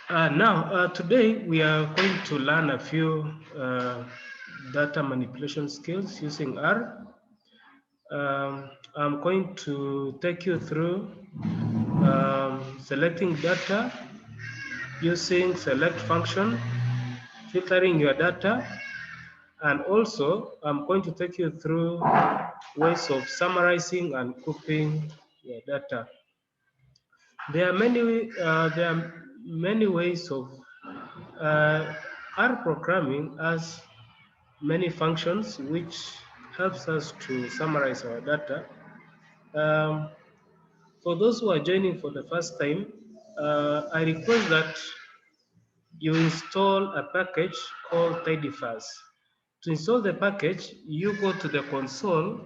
Today we are going to learn a few data manipulation skills using R. I'm going to take you through selecting data using select function, filtering your data, and also I'm going to take you through ways of summarizing and grouping your data. There are many ways of R programming as many functions which helps us to summarize our data. Um, for those who are joining for the first time, I request that you install a package called Tidyverse. To install the package, you go to the console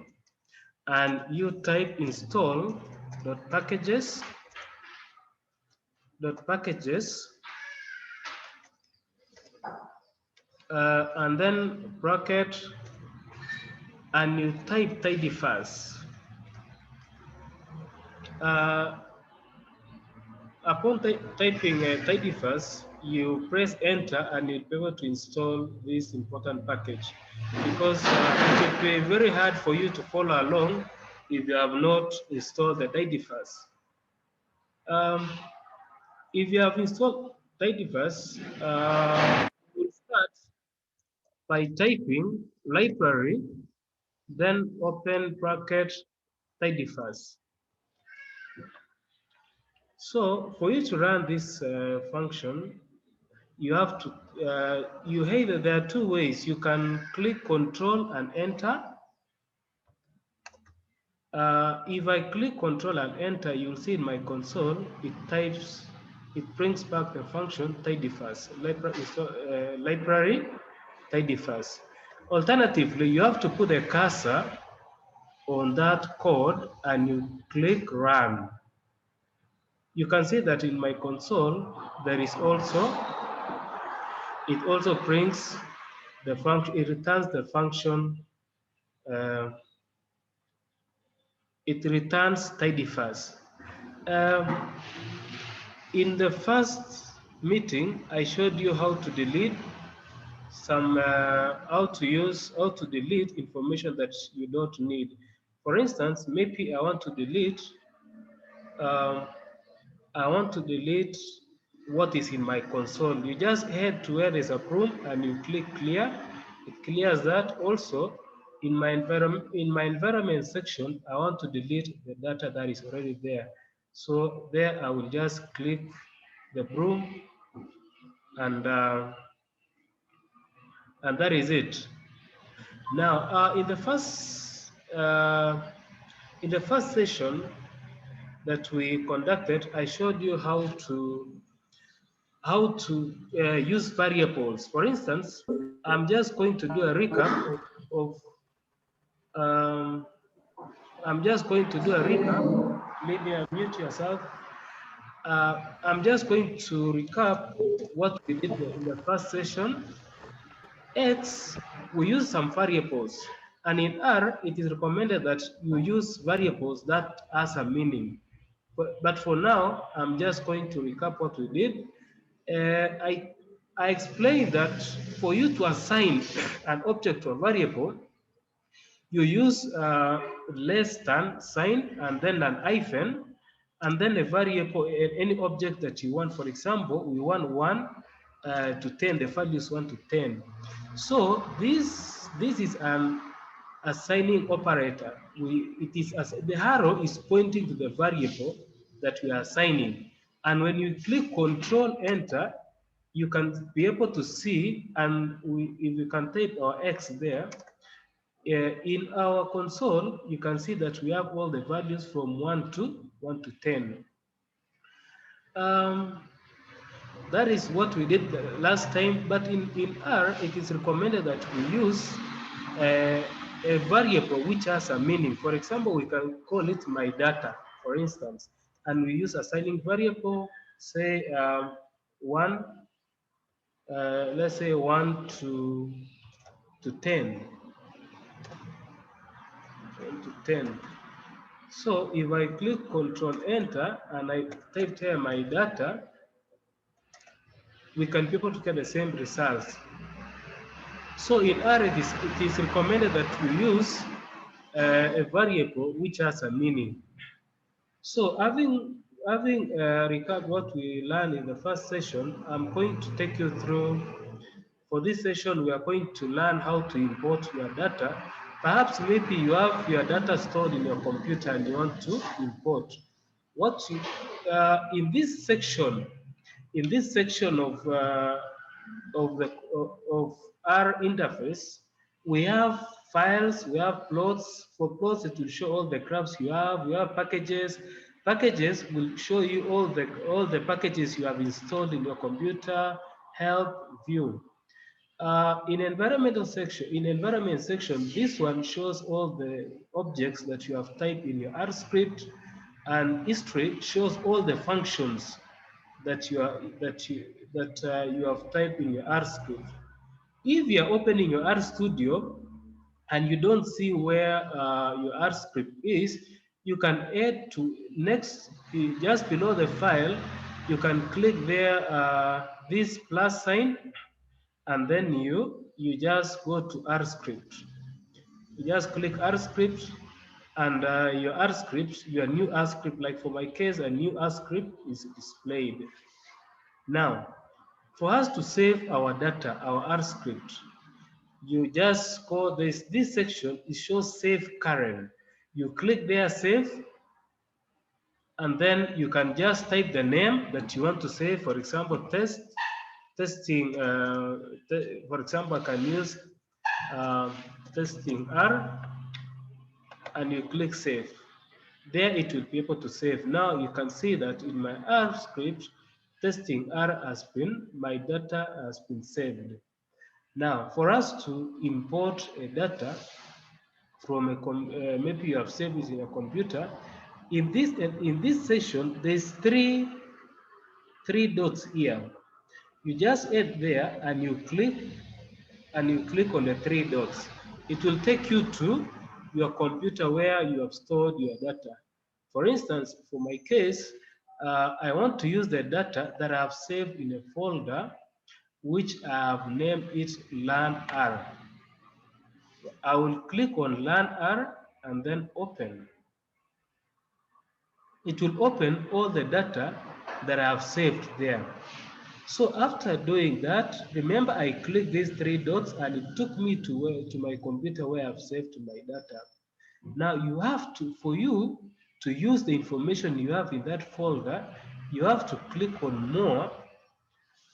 and you type install.packages and then bracket and you type Tidyverse. Uh, Upon typing Tidyverse, you press enter and you'll be able to install this important package because it will be very hard for you to follow along if you have not installed the Tidyverse. Um, if you have installed Tidyverse, we'll start by typing library, then open bracket Tidyverse. So for you to run this function, you have to there are two ways. You can click control and enter. If I click control and enter, you'll see in my console it brings back the function tidyverse library tidyverse. Alternatively, you have to put a cursor on that code and you click run. You can see that in my console there is also it also brings the function, it returns the function, uh, it returns tidyverse. Um, in the first meeting, I showed you how to delete how to delete information that you don't need. For instance, maybe um, I want to delete what is in my console. You just head to where there's a room and you click clear. It clears that. Also, in my environment section, I want to delete the data that is already there. So there I will just click the broom and that is it. Now, in the first session that we conducted, I showed you how to use variables. For instance, I'm just going to do a recap of um, I'm just going to do a recap. Maybe unmute yourself. I'm just going to recap what we did in the first session. X, we use some variables. And in R, it is recommended that you use variables that has a meaning. But for now, I'm just going to recap what we did. I explained that for you to assign an object to a variable, you use less than sign and then an hyphen, and then a variable, any object that you want. For example, we want 1 to 10, the value is 1 to 10. So this is an assigning operator. It is as the arrow is pointing to the variable that we are assigning. And when you click Control Enter, you can be able to see, and if you can type our X there, in our console, you can see that we have all the values from 1 to 10. Um, that is what we did last time, but in R, it is recommended that we use a variable which has a meaning. For example, we can call it my data, for instance, and we use assigning variable, say 1, let's say 1 to 10. 1 to 10. So if I click Control Enter and I type here my data, we can be able to get the same results. So in R, it is recommended that we use a variable which has a meaning. So having recap what we learned in the first session, I'm going to take you through. For this session, we are going to learn how to import your data. Perhaps maybe you have your data stored in your computer and you want to import. What you, in this section, of the of our interface, we have files, we have plots. For plots, it will show all the graphs you have. We have packages. Packages will show you all the packages you have installed in your computer. Help view. In environment section, this one shows all the objects that you have typed in your R script, and history shows all the functions that you have typed in your R script. If you are opening your R Studio and you don't see where your R script is, you can add to next, just below the file, you can click there, this plus sign, and then you just go to R script. You just click R script, and your R script, your new R script, like for my case, a new R script is displayed. Now, for us to save our data, our R script, you just go this section, it shows save current. You click there, save, and then you can just type the name that you want to save. For example, testing. For example, I can use testing R, and you click save. There it will be able to save. Now you can see that in my R script, testing R has been, my data has been saved. Now, for us to import a data from maybe you have saved it in a computer. In this session, there's three dots here. You just add there, and you click on the three dots. It will take you to your computer where you have stored your data. For instance, for my case, I want to use the data that I have saved in a folder which I have named it Learn R. I will click on Learn R and then open. It will open all the data that I have saved there. So after doing that, remember I clicked these three dots and it took me to my computer where I've saved my data. Now you have to, for you to use the information you have in that folder, you have to click on More,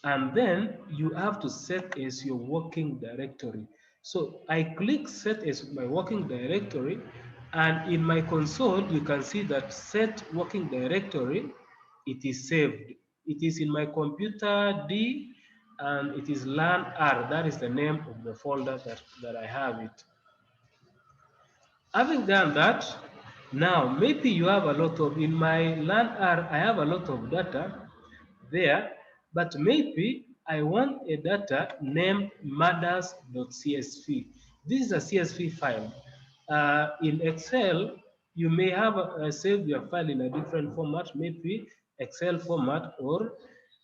and then you have to set as your working directory. So I click set as my working directory, and in my console you can see that set working directory, it is saved. It is in my computer D, and it is Learn R. That is the name of the folder that I have it. Having done that, now maybe you have a lot of, in my Learn R, I have a lot of data there, but maybe I want a data named matters.csv. This is a CSV file. In Excel, you may have saved your file in a different format, maybe Excel format or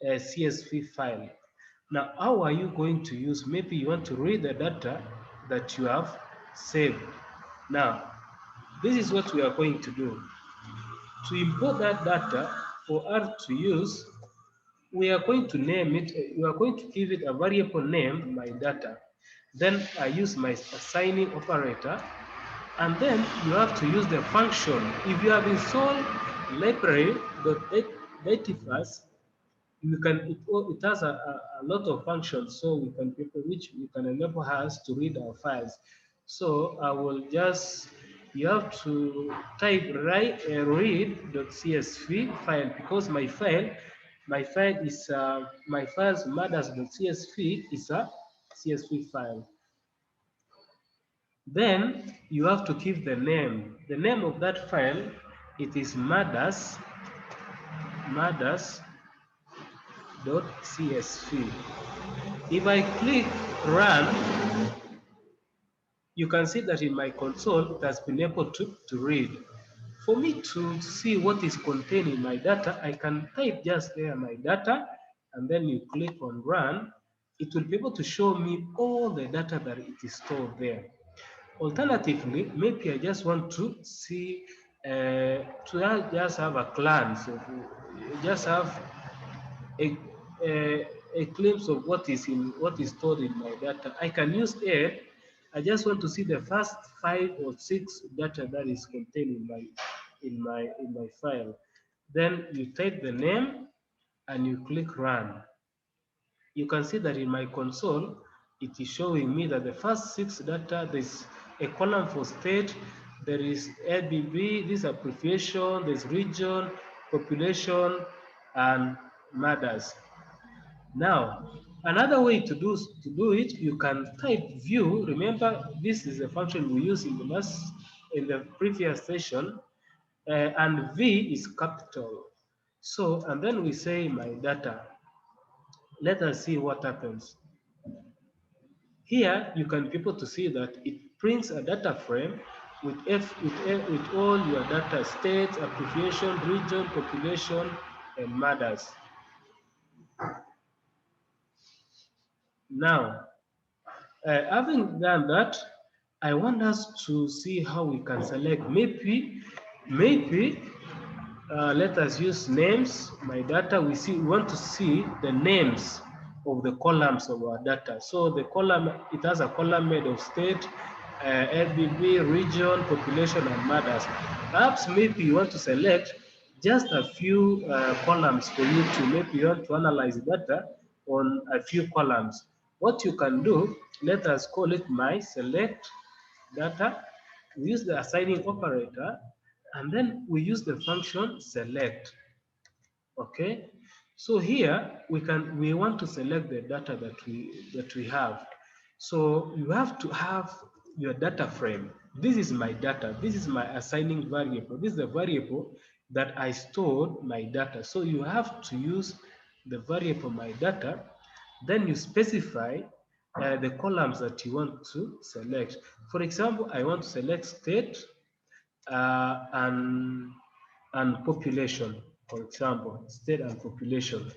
a CSV file. Now, how are you going to use? Maybe you want to read the data that you have saved. Now, this is what we are going to do. To import that data for us to use, we are going to name it, we are going to give it a variable name, my data. Then I use my assigning operator, and then you have to use the function. If you have installed library.datifas, you can, it has a lot of functions, so we can, which you can enable us to read our files. So I will just, you have to type read.csv file, because my file is my files matters.csv is a CSV file. Then you have to give the name. The name of that file, it is matters.csv. If I click run, you can see that in my console, it has been able to read. For me to see what is contained in my data, I can type just there my data, and then you click on run, it will be able to show me all the data that it is stored there. Alternatively, maybe I just want to see, just have a glance, just have a, a glimpse of what is stored in my data. I can use add. I just want to see the first 5 or 6 data that is contained in my file. Then you type the name and you click run. You can see that in my console, it is showing me that the first 6 data, there's a column for state, there is LBB, this abbreviation, there's region, population, and murders. Now, another way to do it, you can type view. Remember, this is a function we used in the previous session, and V is capital. So, and then we say my data. Let us see what happens. Here, you can be able to see that it prints a data frame with all your data: states, abbreviation, region, population, and murders. Now, having done that, I want us to see how we can select. Maybe let us use names. My data, we want to see the names of the columns of our data. So the column, it has a column made of state, LBB, region, population, and murders. Perhaps maybe you want to select just a few columns for you to, maybe you want to analyze data on a few columns. What you can do, let us call it my select data. We use the assigning operator, and then we use the function select. Okay, so here we want to select the data that we have. So you have to have your data frame. This is my data. This is my assigning variable. This is the variable that I stored my data. So you have to use the variable my data. Then you specify the columns that you want to select. For example, I want to select state and population. For example, state and population.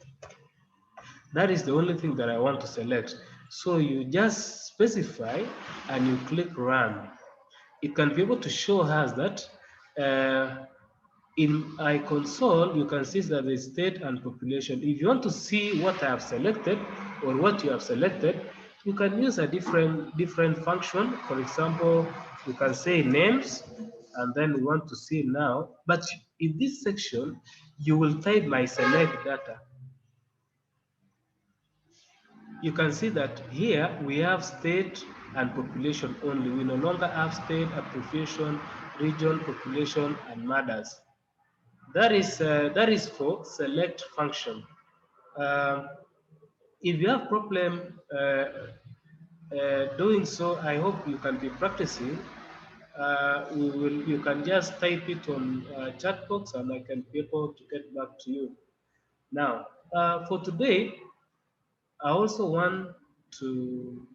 That is the only thing that I want to select. So you just specify and you click run. It can be able to show us that in my console, you can see that the state and population. If you want to see what I have selected or what you have selected, you can use a different function. For example, you can say names, and then we want to see now. But in this section, you will type my select data. You can see that here we have state and population only. We no longer have state, abbreviation, region, population, and murders. That is for select function. If you have problem doing so, I hope you can be practicing. You can just type it on chat box, and I can be able to get back to you. Now, for today, I also want to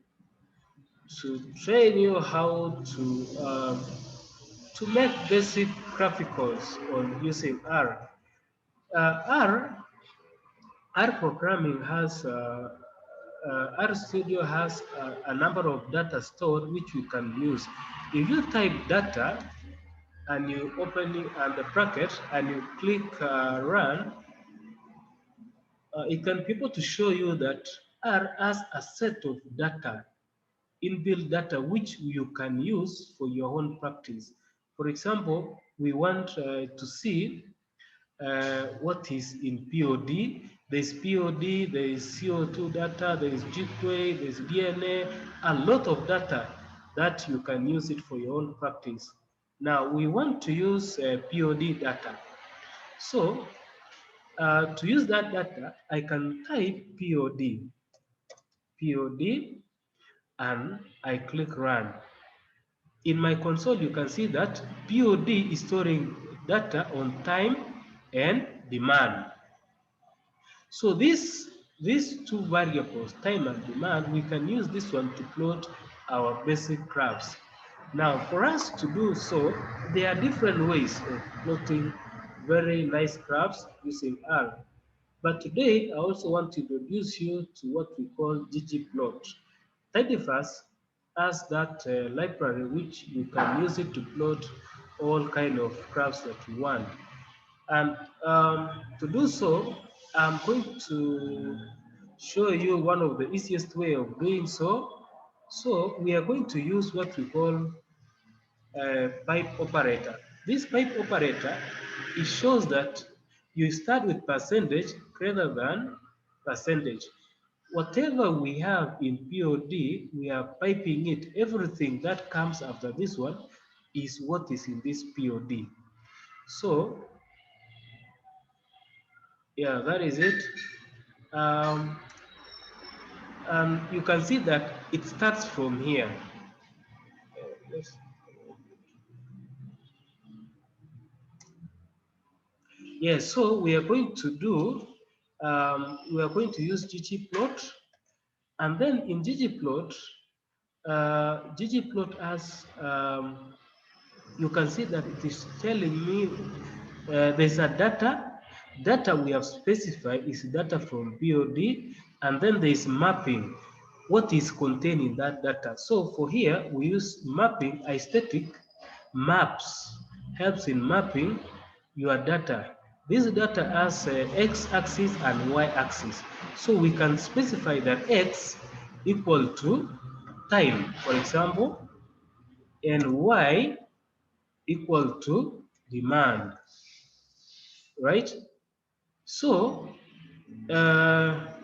train you how to make basic graphicals on using R. R programming has R Studio has a number of data stored which we can use. If you type data and you open it and the bracket and you click run, it can be able to show you that R has a set of data, inbuilt data, which you can use for your own practice. For example, we want to see what is in POD. There's POD, there is CO2 data, there is GQA, there's DNA, a lot of data that you can use it for your own practice. Now, we want to use POD data. So, to use that data, I can type POD, and I click run. In my console, you can see that POD is storing data on time and demand. So these two variables, time and demand, we can use this one to plot our basic graphs. Now, for us to do so, there are different ways of plotting very nice graphs using R. But today, I also want to introduce you to what we call ggplot. Tidyverse has that library which you can use it to plot all kind of graphs that you want. And to do so, I'm going to show you one of the easiest way of doing so. So we are going to use what we call pipe operator. This pipe operator, it shows that you start with percentage greater than percentage. Whatever we have in POD, we are piping it. Everything that comes after this one is what is in this POD. So, yeah, that is it. Um, and you can see that it starts from here. Yes, so we are going to do, we are going to use ggplot, and then in ggplot, ggplot has, you can see that it is telling me there's a data we have specified is data from BOD, and then there is mapping, what is contained in that data. So for here, we use mapping, aesthetic maps, helps in mapping your data. This data has x-axis and y-axis. So we can specify that x equal to time, for example, and y equal to demand, right? So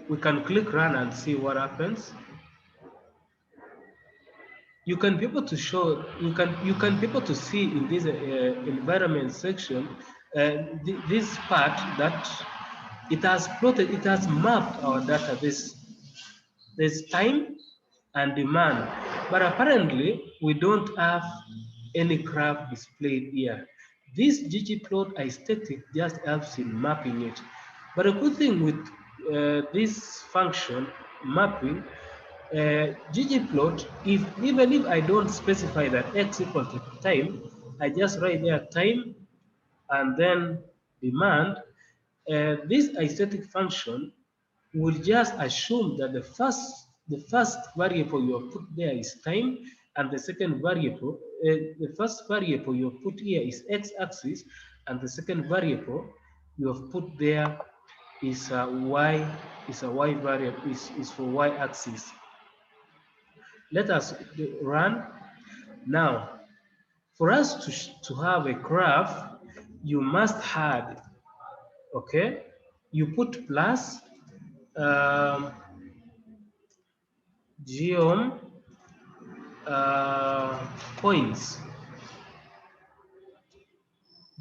we can click run and see what happens. You can be able to show, you can be able to see in this environment section this part that it has plotted, it has mapped our data. There's time and demand, but apparently we don't have any graph displayed here. This ggplot aesthetic just helps in mapping it. But a good thing with this function mapping, ggplot, even if I don't specify that x equal to time, I just write there time and then demand. This aesthetic function will just assume that the first variable you have put there is time, and the second variable, the first variable you have put here is x-axis, and the second variable you have put there is a y variable, is for y-axis. Let us run now. For us to have a graph, you must add, okay? You put plus geom points.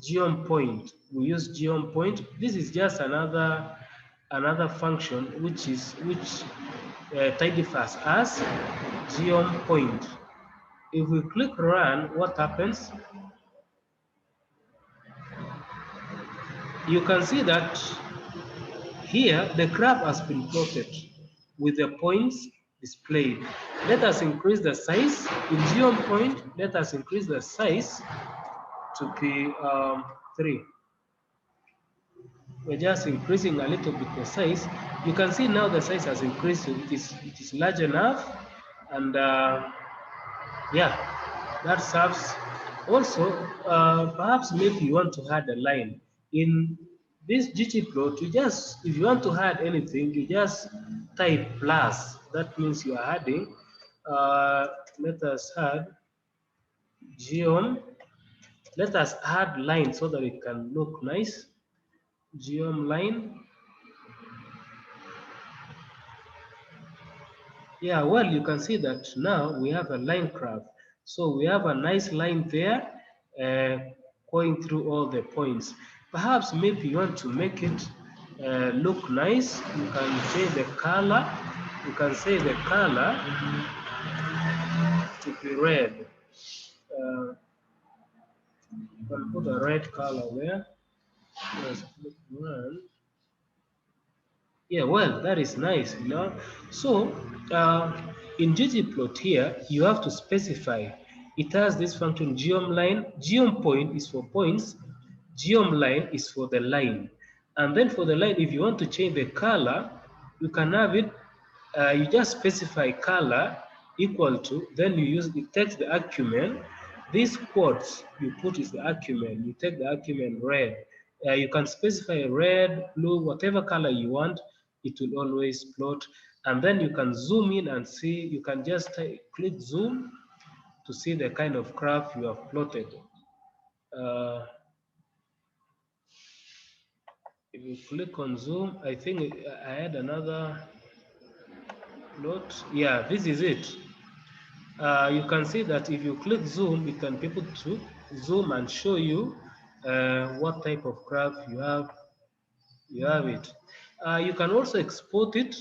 Geom point. We use geom point. This is just another function which Tidyverse as geom point. If we click run, what happens? You can see that here the graph has been plotted with the points displayed. Let us increase the size. In geom point, let us increase the size to be 3. We're just increasing a little bit the size. You can see now the size has increased. It is large enough, and yeah, that serves. Also, perhaps maybe you want to add a line in this ggplot. If you want to add anything, you just type plus. That means you are adding. Let us add geom. Let us add line so that it can look nice. Geom line. Yeah, well, you can see that now we have a line graph. So we have a nice line there going through all the points. Perhaps maybe you want to make it look nice. You can say the color. You can say the color to be red. You can put a red color there. Let's click one. Yeah, well, that is nice, you know. So in ggplot here, you have to specify. It has this function geom line. Geom point is for points. Geom line is for the line. And then for the line, if you want to change the color, you can have it, you just specify color equal to, then you use, it takes the argument, these quotes you put is the argument, you take the argument red. You can specify red, blue, whatever color you want, it will always plot. And then you can zoom in and see, you can just click zoom to see the kind of graph you have plotted. Uh, if you click on zoom, I think I had another plot. Yeah, this is it. You can see that if you click zoom, it can be able to zoom and show you what type of graph you have. You have it. You can also export it.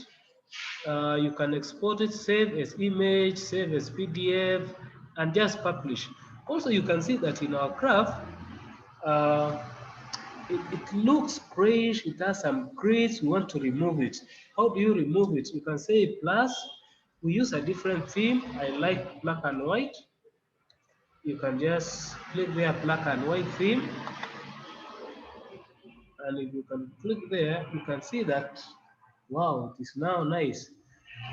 You can export it, save as image, save as PDF, and just publish. Also, you can see that in our graph, uh, it looks grayish, it has some grids, we want to remove it. How do you remove it? You can say plus, we use a different theme. I like black and white. You can just click there, black and white theme. And if you can click there, you can see that, wow, it is now nice.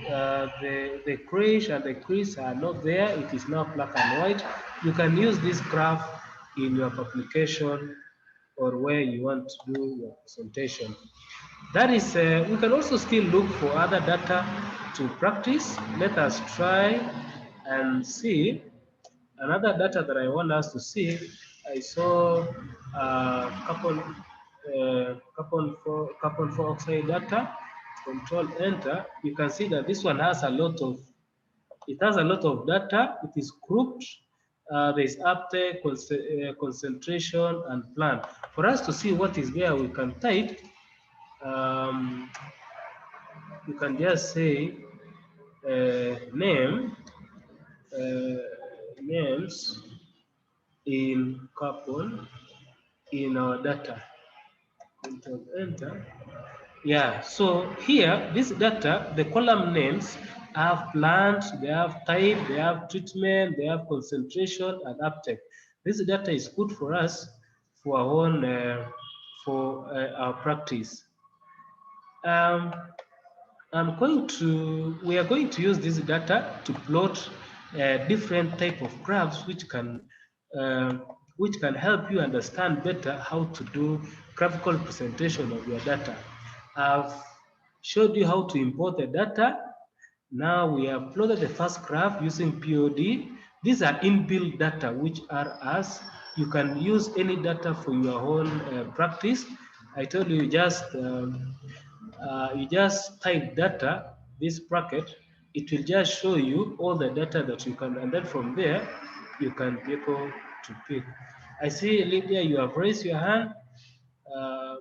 The grayish and the crease are not there. It is now black and white. You can use this graph in your publication or where you want to do your presentation. That is, we can also still look for other data to practice. Let us try and see another data that I want us to see. I saw carbon four oxide data. Control enter. You can see that this one has a lot of, it has a lot of data. It is grouped. There is uptake, concentration, and plan. For us to see what is there, we can type. You can just say uh, names in carbon in our data. Control enter. Yeah, so here, this data, the column names have plants, they have type, they have treatment, they have concentration and uptake. This data is good for us for our own, our practice. We are going to use this data to plot different type of graphs uh, which can help you understand better how to do graphical presentation of your data. I've showed you how to import the data. Now we have plotted the first graph using POD. These are inbuilt data which are as you can use any data for your own practice. I told you you just type data, this bracket, it will just show you all the data that you can, and then from there, you can be able to pick. I see, Lydia, you have raised your hand. Uh,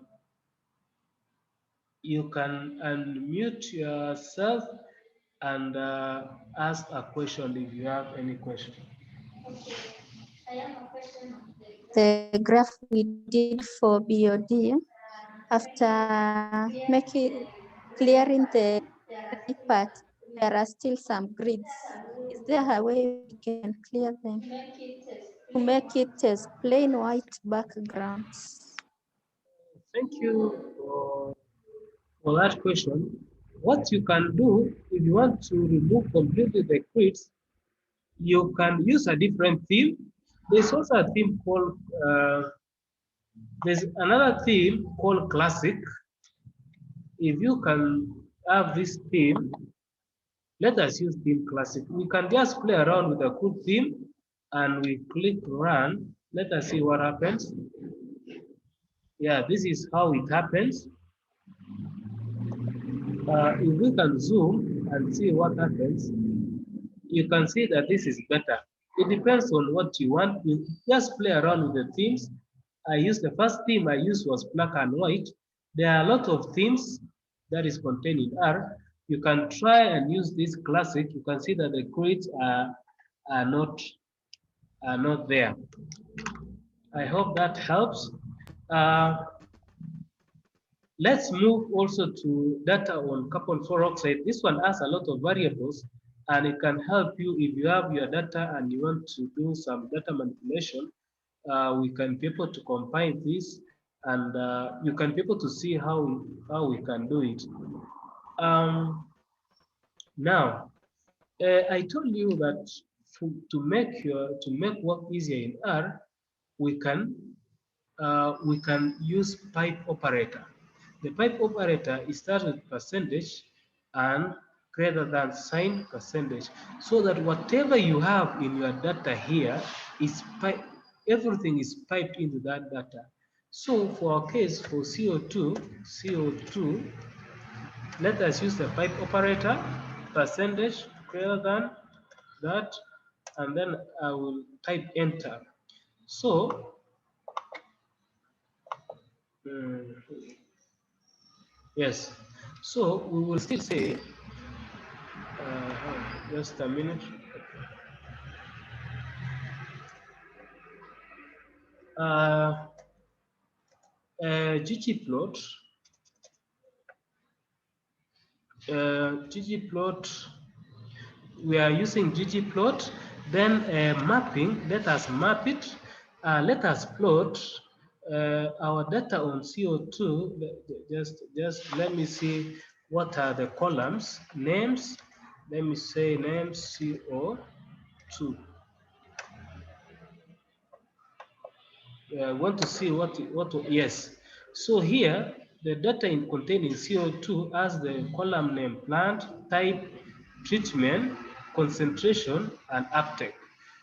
you can unmute yourself and ask a question if you have any question. I have a question. The graph we did for BOD, after making clearing the gray part, there are still some grids. Is there a way we can clear them to make it as plain white backgrounds? Thank you for that question. What you can do if you want to remove completely the grids, you can use a different theme. There's also a theme called, there's another theme called classic. If you can have this theme, let us use theme classic. We can just play around with a good theme and we click run. Let us see what happens. Yeah, this is how it happens. If we can zoom and see what happens, you can see that this is better. It depends on what you want. You just play around with the themes. I used the first theme I used was black and white. There are a lot of themes that is contained in R. You can try and use this classic. You can see that the grids are not there. I hope that helps. Uh, Let's move also to data on carbon four oxide. This one has a lot of variables and it can help you if you have your data and you want to do some data manipulation. We can be able to combine this and you can be able to see how we can do it. Now, I told you that to make work easier in R, we can use pipe operator. The pipe operator is starts with percentage and greater than sign percentage, so that whatever you have in your data here is everything is piped into that data. So for our case, for CO2, let us use the pipe operator, percentage greater than that, and then I will type enter. So, yes, so we will still say, just a minute, ggplot, ggplot, we are using ggplot, then mapping, let us map it, let us plot our data on CO2, just let me see what are the columns, names, let me say names CO2. I want to see yes. So here, the data containing CO2 as the column name plant, type, treatment, concentration, and uptake.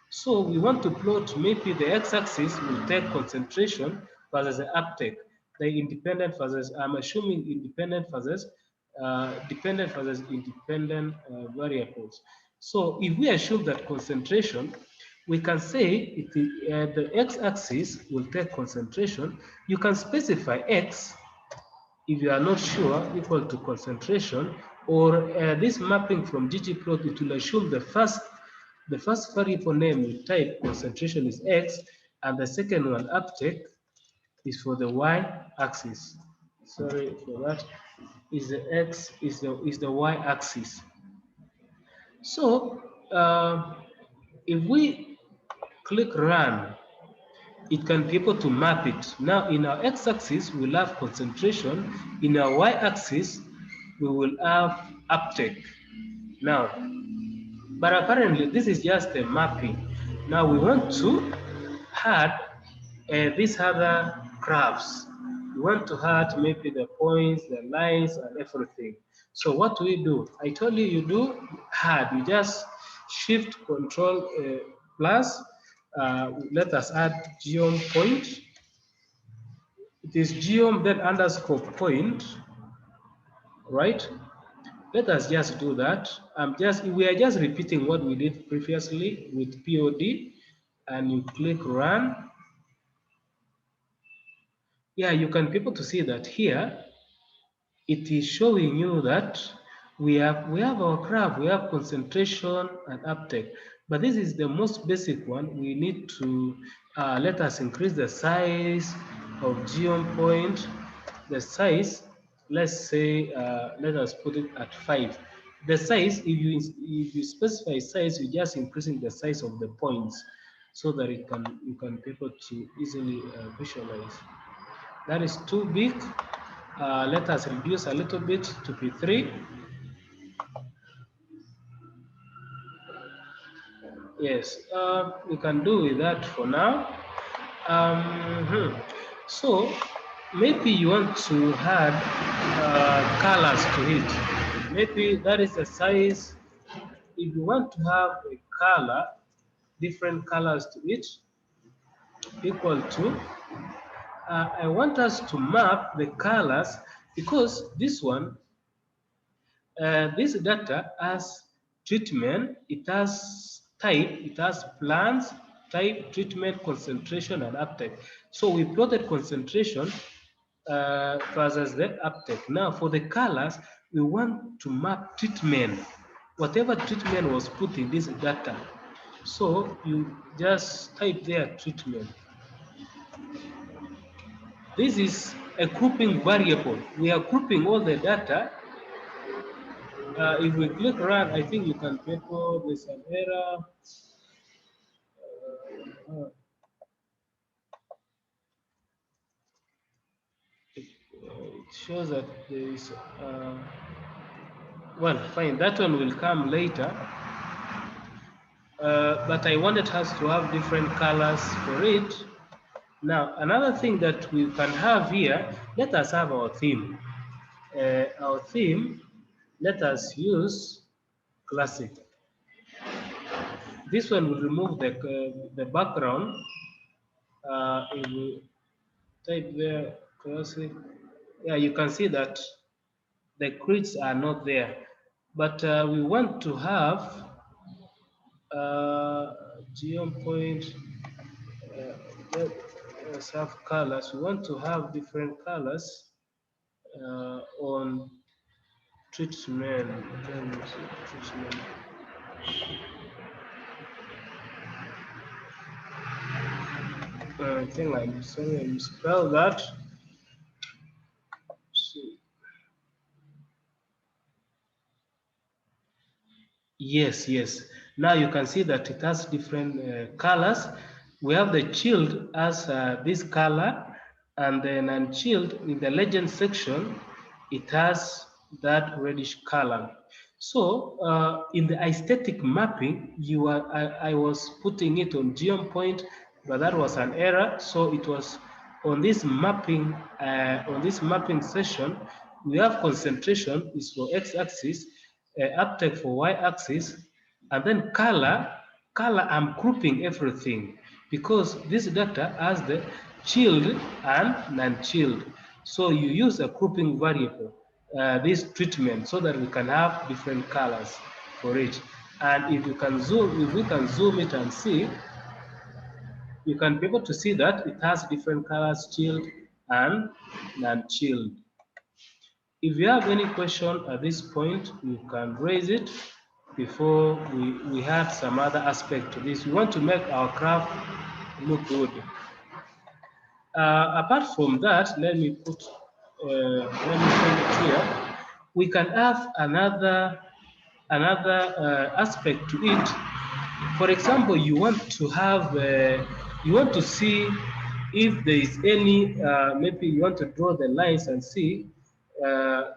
So we want to plot maybe the x-axis will take concentration versus the uptake. The independent versus, I'm assuming independent versus dependent versus independent variables. So if we assume that concentration, we can say the x-axis will take concentration. You can specify x if you are not sure equal to concentration, or this mapping from ggplot, it will assume the first variable name you type concentration is x, and the second one uptake is for the y-axis. Sorry for that. Is the x is the y-axis. So if we click run, it can be able to map it. Now in our x-axis, we'll have concentration. In our y-axis, we will have uptake. Now, but apparently this is just a mapping. Now we want to add these other graphs. We want to add maybe the points, the lines, and everything. So what do we do? I told you do add. You just shift control plus. Let us add geom point. It is geom then underscore point, right? Let us just do that. We are just repeating what we did previously with POD, and you click run. Yeah, you can be able to see that here it is showing you that we have our graph, we have concentration and uptake, but this is the most basic one. We need to let us increase the size of geom point. The size, let's say, let us put it at 5. The size, if you specify size, you're just increasing the size of the points so that you can be able to easily visualize. That is too big. Let us reduce a little bit to P3. Yes, we can do with that for now. So maybe you want to add colors to it. Maybe that is the size. If you want to have a color, different colors to it, equal to, I want us to map the colors, because this one, this data has treatment, it has type, it has plants, type, treatment, concentration, and uptake. So we plotted concentration versus the uptake. Now for the colors, we want to map treatment, whatever treatment was put in this data. So you just type there treatment. This is a grouping variable. We are grouping all the data. If we click run, I think you can paper, there's an error. it shows that there is, well, fine, that one will come later. But I wanted us to have different colors for it. Now, another thing that we can have here, let us have our theme. Our theme, let us use classic. This one will remove the background. If we type there classic, yeah, you can see that the grids are not there. But we want to have geom point, uh, let's have colors. We want to have different colors on treatment. Treatment. I think I'm sorry, I misspelled that. Yes, yes. Now you can see that it has different colors. We have the chilled as this color, and then unchilled in the legend section, it has that reddish color. So in the aesthetic mapping, I was putting it on geom point, but that was an error. So it was on this mapping session. We have concentration is for x-axis, uptake for y-axis, and then color. Color, I'm grouping everything because this data has the chilled and non-chilled. So you use a grouping variable, this treatment, so that we can have different colors for it. And if we can zoom it and see, you can be able to see that it has different colors, chilled and non-chilled. If you have any question at this point, you can raise it before we add some other aspect to this. We want to make our craft look good. Apart from that, let me put it here. We can have another aspect to it. For example, you want to have, you want to see if there is any, maybe you want to draw the lines and see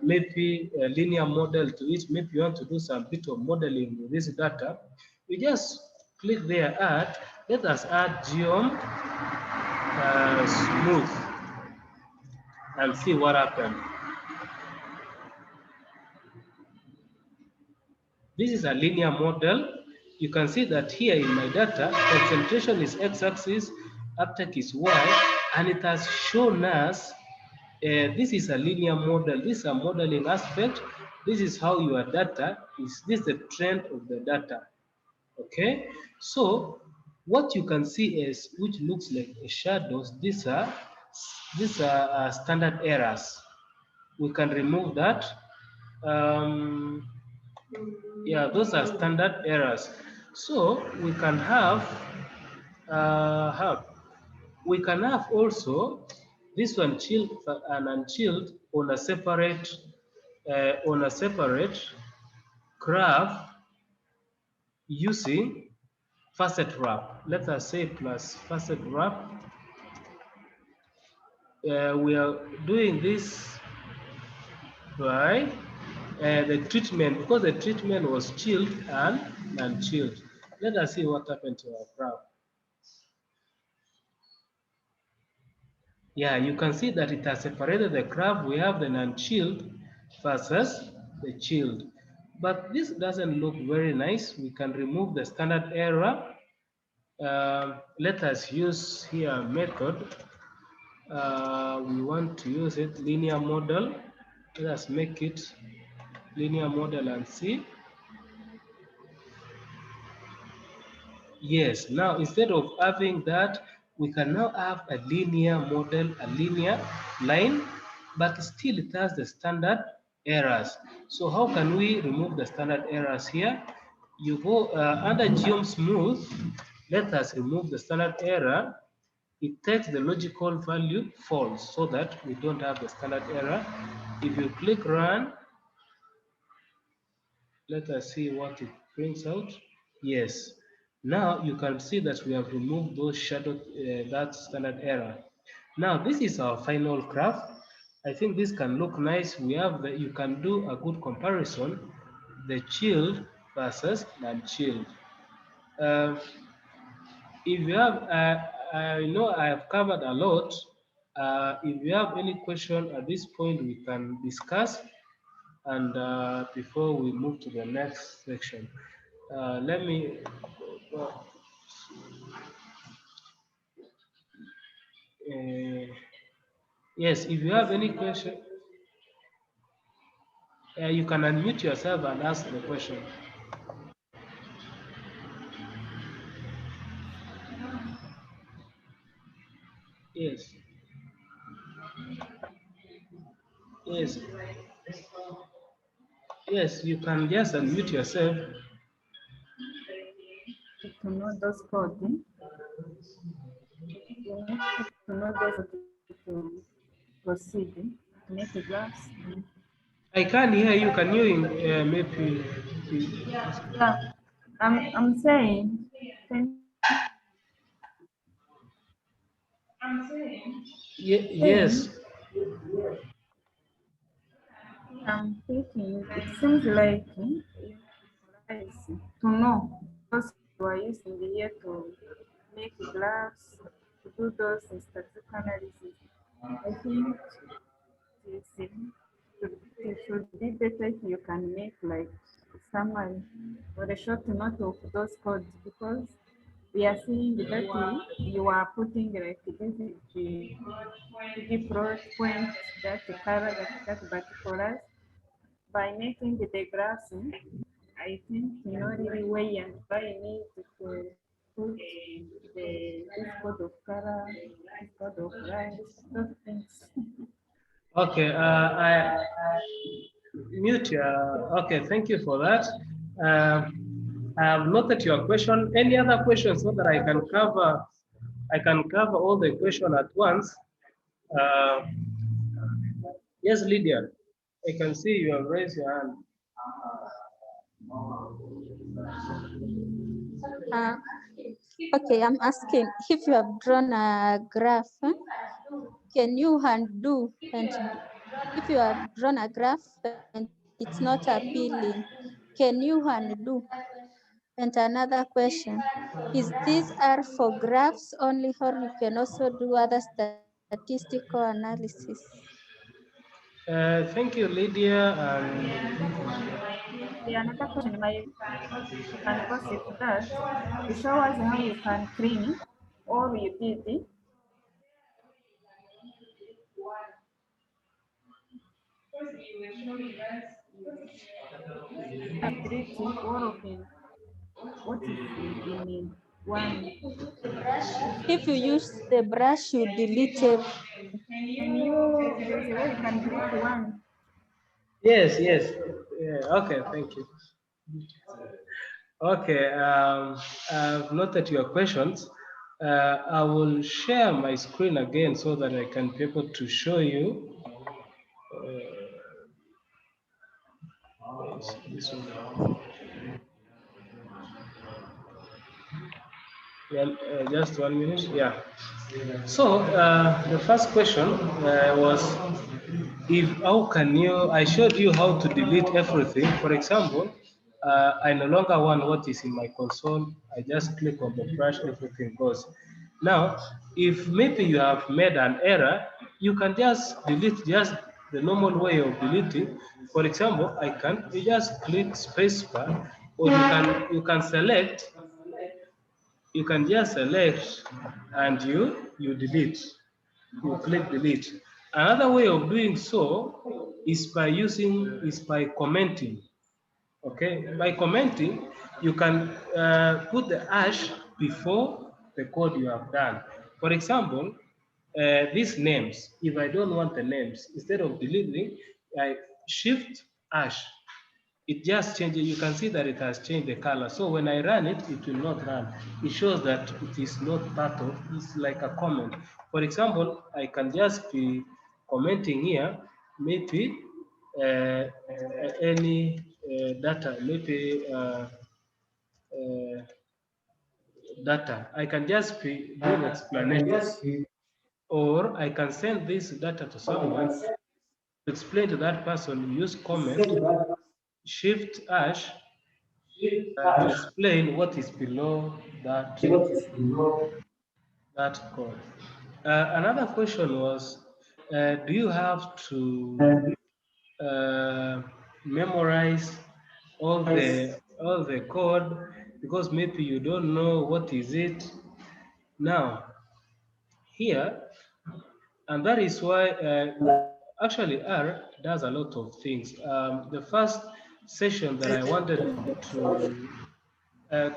maybe a linear model to it. Maybe you want to do some bit of modeling with this data. You just click there, add. Let us add geom smooth and see what happens. This is a linear model. You can see that here in my data, concentration is x-axis, uptake is y, and it has shown us this is a linear model. This is a modeling aspect. This is how your data is. This is the trend of the data. Okay, so what you can see is which looks like a shadows. These are standard errors. We can remove that. Yeah, those are standard errors. So we can have we can have also this one chilled and unchilled on a separate graph using facet wrap. Let us say plus facet wrap. We are doing this by the treatment, because the treatment was chilled and unchilled. Let us see what happened to our graph. Yeah, you can see that it has separated the graph. We have the non-chilled versus the chilled. But this doesn't look very nice. We can remove the standard error. Let us use here a method. We want to use it linear model. Let us make it linear model and see. Yes, now instead of having that, we can now have a linear model, a linear line, but still it has the standard errors. So how can we remove the standard errors here? You go under geom smooth, let us remove the standard error. It takes the logical value false so that we don't have the standard error. If you click run, let us see what it brings out. Yes. Now you can see that we have removed those shadow, that standard error. Now this is our final graph. I think this can look nice. We have the, you can do a good comparison, the chilled versus non-chilled. Uh, if you have, I know I have covered a lot. If you have any question at this point, we can discuss. And before we move to the next section, let me. Uh, yes, if you have any question, you can unmute yourself and ask the question. Yes, yes, yes, you can just unmute yourself. To know those codes, you need to know those to proceed to make the graphs. I can't hear you. Can you maybe? Yeah, I'm saying, Yes. I'm thinking it seems like it's to know those you are using here to make graphs, to do those statistical analysis. I think it should be better if you can make like summary or a short note of those codes, because we are seeing that you are putting like this is the plot point, that color, that particulars. By making the graphs, I think you know really way and why you need to put this code of color, this code of line, this sort of things. Okay. I mute. Okay. Thank you for that. I have noted your question. Any other questions so that I can cover? I can cover all the question at once. Uh, yes, Lydia. I can see you have raised your hand. Uh, okay, I'm asking if you have drawn a graph, can you undo and if you have drawn a graph and it's not appealing, can you undo? And another question, is this R for graphs only or you can also do other statistical analysis? Thank you, Lydia. The another question you can proceed to that to show us how you can clean or you did it. Delete all of it. What is in one? If you use the brush, you delete everything. Can you? There is a way you can delete one. Yes, yes. Yeah, okay, thank you. Okay, I've noted your questions. I will share my screen again so that I can be able to show you. This one. Yeah, just 1 minute. Yeah. So the first question was, if how can you? I showed you how to delete everything. For example, I no longer want what is in my console. I just click on the brush, everything goes. Now, if maybe you have made an error, you can just delete just the normal way of deleting. For example, I can you just click spacebar, or you can select, you can just select and you delete, you click delete. Another way of doing so is by commenting. Okay, by commenting, you can put the hash before the code you have done. For example, these names, if I don't want the names, instead of deleting, I shift hash, it just changes. You can see that it has changed the color. So when I run it, it will not run. It shows that it is not part of, it's like a comment. For example, I can just be commenting here, maybe uh, any data, maybe data. I can just be doing explanation, or I can send this data to someone To explain to that person, use comment, shift hash to explain what is below that code. Another question was, do you have to memorize all the code because maybe you don't know what is it now here, and that is why actually R does a lot of things. The first session that I wanted to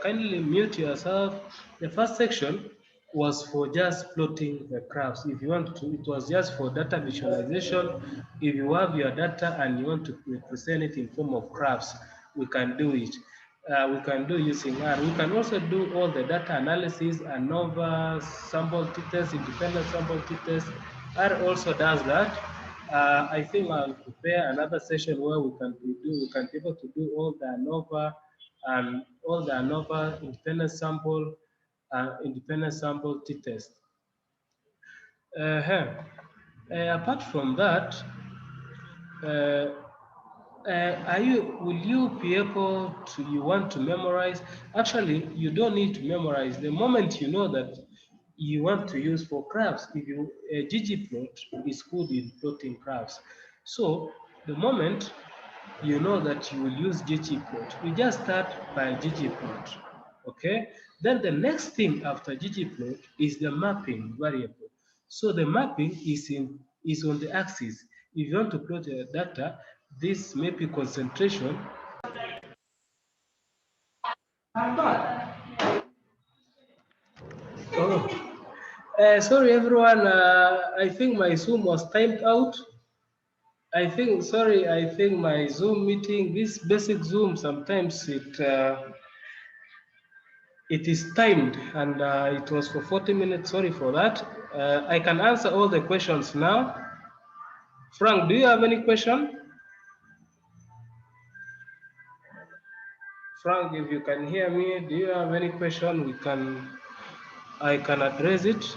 kindly mute yourself. The first section was for just plotting the graphs. If you want to, it was just for data visualization. If you have your data and you want to represent it in form of graphs, we can do it. We can do using R. We can also do all the data analysis, ANOVA, sample t-test, independent sample t-test. R also does that. I think I'll prepare another session where we can be able to do all the ANOVA and all the ANOVA independent sample t-test. Apart from that, uh, will you be able to, you want to memorize? Actually, you don't need to memorize. The moment you know that you want to use for graphs, if you, ggplot is good in plotting graphs. So the moment you know that you will use ggplot, you just start by ggplot, okay? Then the next thing after ggplot is the mapping variable. So the mapping is on the axis. If you want to plot the data, this may be concentration. Oh, sorry everyone. I think my Zoom was timed out. I think my Zoom meeting, this basic Zoom, sometimes it is timed and it was for 40 minutes. Sorry for that. I can answer all the questions now. Frank, do you have any question? Frank, if you can hear me, do you have any question? I can address it.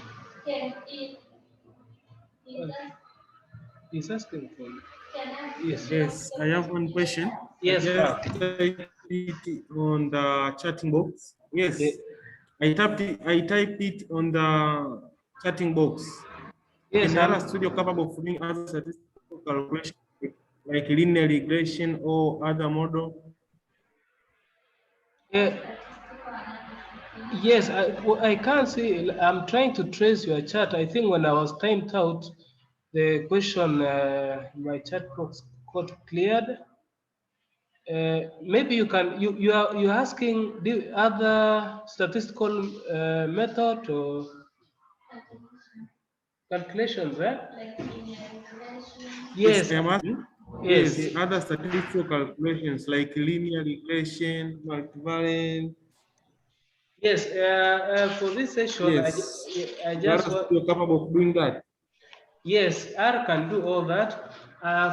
He's asking for you. Yes. Yes, I have one question. Yes, I Frank. just typed it on the chatting box. Yes, Yeah. I typed it on the chatting box. Yes, Is R Studio capable of doing other statistical calculations like linear regression or other model? yeah, yes, I can't see. I'm trying to trace your chat. I think when I was timed out, the question, my chat box got cleared. Maybe you can, you're asking the other statistical method or calculations, right? Yes, Yes, I am asking. yes, Yes, other statistical calculations like linear regression, multivariate. yes. For this session, Yes, I is R just want. Studio capable of doing that? Yes, R can do all that.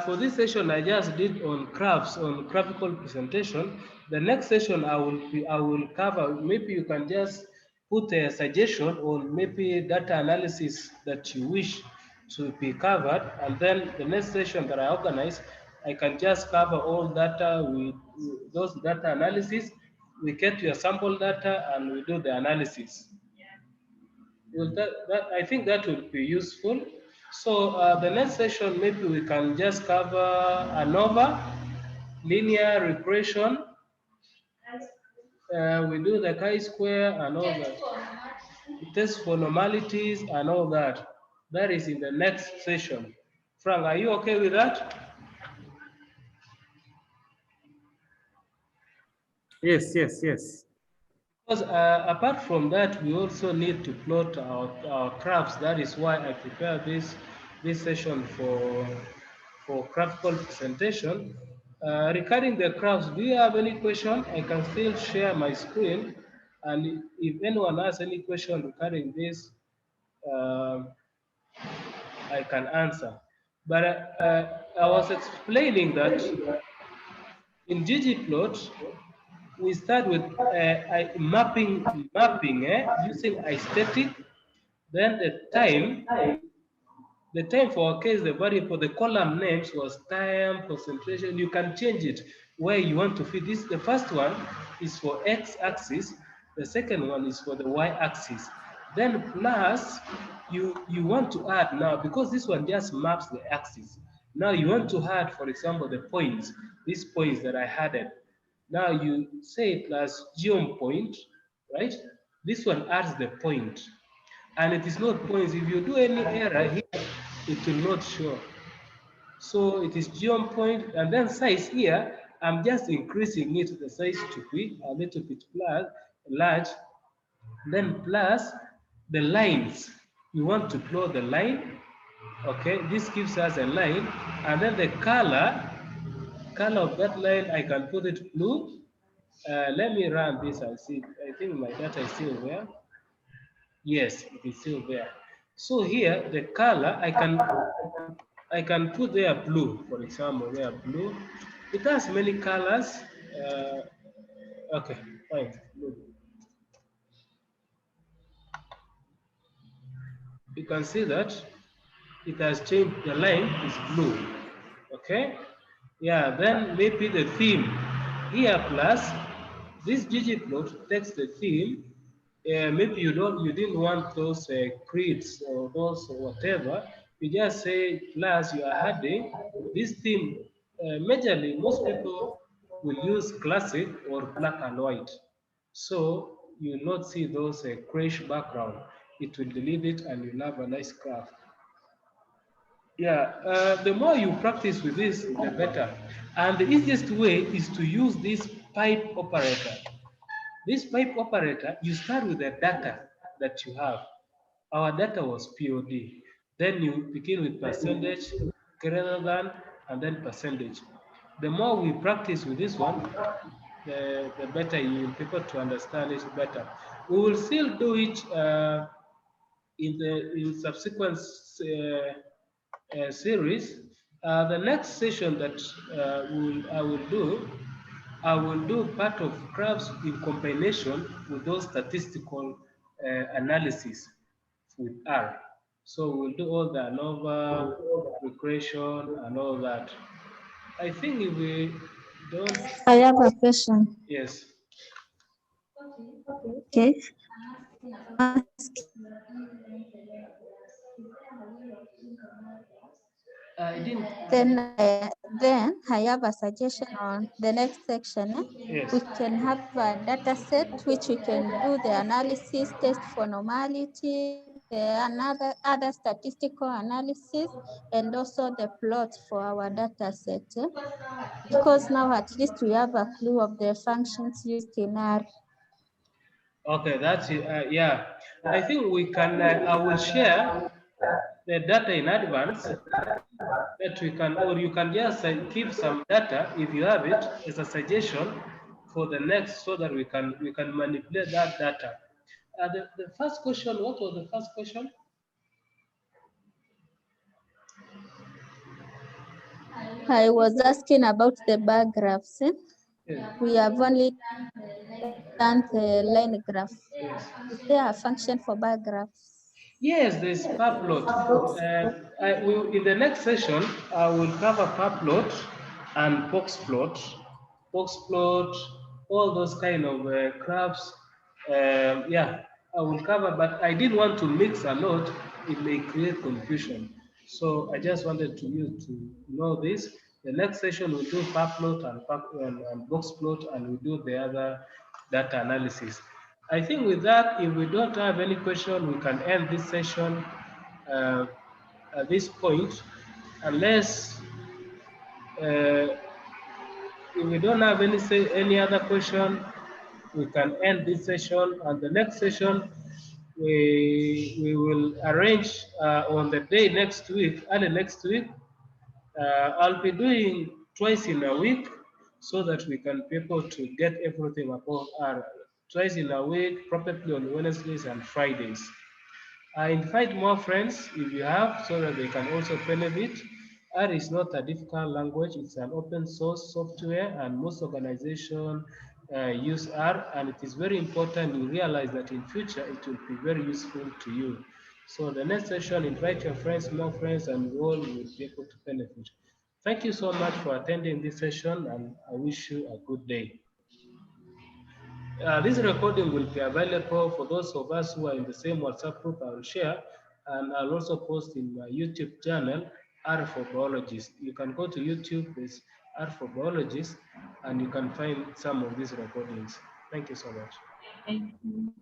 For this session, I just did on graphs, on graphical presentation. The next session, I will cover. Maybe you can just put a suggestion on maybe data analysis that you wish to be covered, and then the next session that I organize, I can just cover all data with those data analysis. We get your sample data and we do the analysis. Well, I think that would be useful. So the next session, maybe we can just cover ANOVA, linear regression. We do the chi-square and all that. Test for normalities and all that. That is in the next session. Frank, are you okay with that? Yes, yes, yes. Because apart from that, we also need to plot our graphs. That is why I prepare this session for graphical presentation. Regarding the graphs, do you have any question? I can still share my screen, and if anyone has any question regarding this, um, I can answer. But I was explaining that in ggplot, we start with mapping using aesthetic, then The time for our case, the variable, the column names was time, concentration. You can change it where you want to fit this. The first one is for x-axis. The second one is for the y-axis. Then plus, you want to add now, because this one just maps the axis. Now you want to add, for example, the points, these points that I added. Now you say plus geom point, right? This one adds the point. And it is not points. If you do any error here, it will not show. So it is geom point, and then size here, I'm just increasing it, the size to be a little bit plus, large, then plus the lines. You want to draw the line, okay? This gives us a line, and then the color of that line, I can put it blue. Let me run this and see. I think my data is still there. Yes, it is still there. So here, the color, I can put there blue, for example, there blue. It has many colors. Okay, fine, blue. You can see that it has changed, the line is blue, okay? Yeah, then maybe the theme here plus this ggplot takes the theme. Maybe you didn't want those creeds or those or whatever. You just say plus you are adding this theme. Majorly, most people will use classic or black and white. So you will not see those grayish background. It will delete it and you'll have a nice graph. Yeah, the more you practice with this, the better. And the easiest way is to use this pipe operator. This pipe operator, you start with the data that you have. Our data was POD. Then you begin with percentage, greater than, and then percentage. The more we practice with this one, the better you will be able to understand it better. We will still do it in subsequent series. The next session that I will do part of graphs in combination with those statistical analysis with R. So we'll do all the ANOVA, regression, and all that. I think if we don't, I have a question. yes. Okay. I didn't. Then I have a suggestion on the next section. Yes. We can have a data set which we can do the analysis, test for normality, the other statistical analysis, and also the plot for our data set. Because now at least we have a clue of the functions used in R. Okay, that's it. Yeah, I think we can. I will share the data in advance that we can, or you can just keep some data if you have it as a suggestion for the next, so that we can manipulate that data. The first question. What was the first question? I was asking about the bar graphs. Yes. We have only done the line graph. Yes. Is there a function for bar graphs? Yes, there's plot. In the next session, I will cover plot and box plot, all those kind of graphs. Yeah, I will cover, but I didn't want to mix a lot. It may create confusion. So I just wanted you to know this. The next session we'll do plot and box plot, and we'll do the other data analysis. I think with that, if we don't have any question, we can end this session uh, at this point, unless if we don't have any other question, we can end this session. And the next session, we will arrange on the day next week, early next week. I'll be doing twice in a week, so that we can be able to get everything about R. Twice in a week, probably on Wednesdays and Fridays. I invite more friends if you have, so that they can also benefit. R is not a difficult language. It's an open source software, and most organizations use R, and it is very important you realize that in future it will be very useful to you. So the next session, invite your friends, more friends, and we all will be able to benefit. Thank you so much for attending this session, and I wish you a good day. This recording will be available for those of us who are in the same WhatsApp group. I will share, and I'll also post in my YouTube channel, R for Biologists. You can go to YouTube, there's R for Biologists, and you can find some of these recordings. Thank you so much. Thank you.